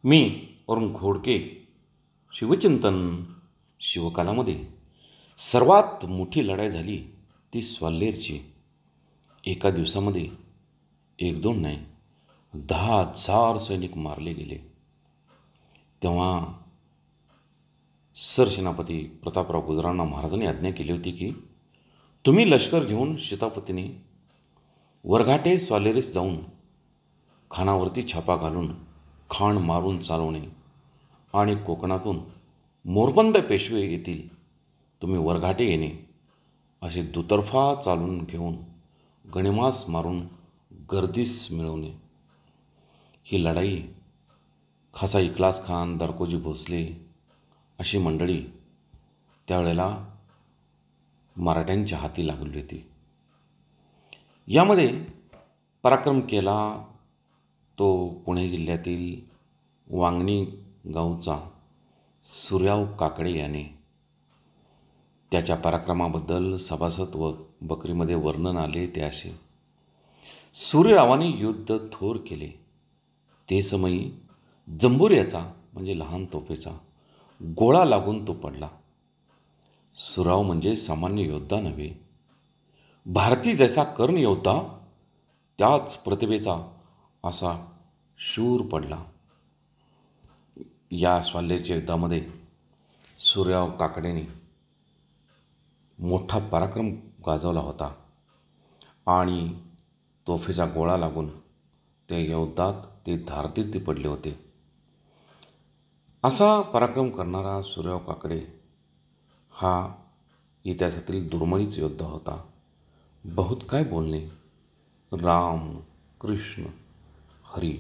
मी अरुण घोडके. शिवचिंतन. शिवकालामध्ये सर्वात मोठी लढाई झाली ती स्वाल्हेरची. एका दिवसामध्ये एक दोन नाही, 10,000 सैनिक मारले गेले. तेव्हा सरसेनापती प्रतापराव गुजरांना महाराजांनी आज्ञा केली होती की तुम्ही लष्कर घेऊन शितापतीने वरघाटे स्वाल्हेरीस जाऊन खानावरती छापा घालून खाण मारून चालवणे आणि कोकणातून मोरबंद पेशवे येतील तुम्ही वरघाटे येणे असे दुतर्फा चालून घेऊन गणिमास मारून गर्दीस मिळवणे. ही लढाई खासा इकलास खान, दारकोजी भोसले अशी मंडळी त्यावेळेला मराठ्यांच्या हाती लागली होती. यामध्ये पराक्रम केला तो पुणे जिल्ह्यातील वांगणी गावचा सूर्याव काकडे याने. त्याच्या पराक्रमाबद्दल सभासद व बकरीमध्ये वर्णन आले ते असे: सूर्यरावाने युद्ध थोर केले ते समयी जंबुऱ्याचा म्हणजे लहान तोफेचा गोळा लागून तो पडला. सुराव म्हणजे सामान्य योद्धा नव्हे, भारती जैसा कर्ण योद्धा त्याच प्रतिभेचा असा शूर पडला. या स्वाल्हेरच्या युद्धामध्ये सूर्याव काकडेने मोठा पराक्रम गाजवला होता आणि तोफेचा गोळा लागून त्या युद्धात ते धारतीर्थी पडले होते. असा पराक्रम करणारा सूर्याव काकडे हा इतिहासातील दुर्मिळच योद्धा होता. बहुत काय बोलणे. राम, कृष्ण, हरी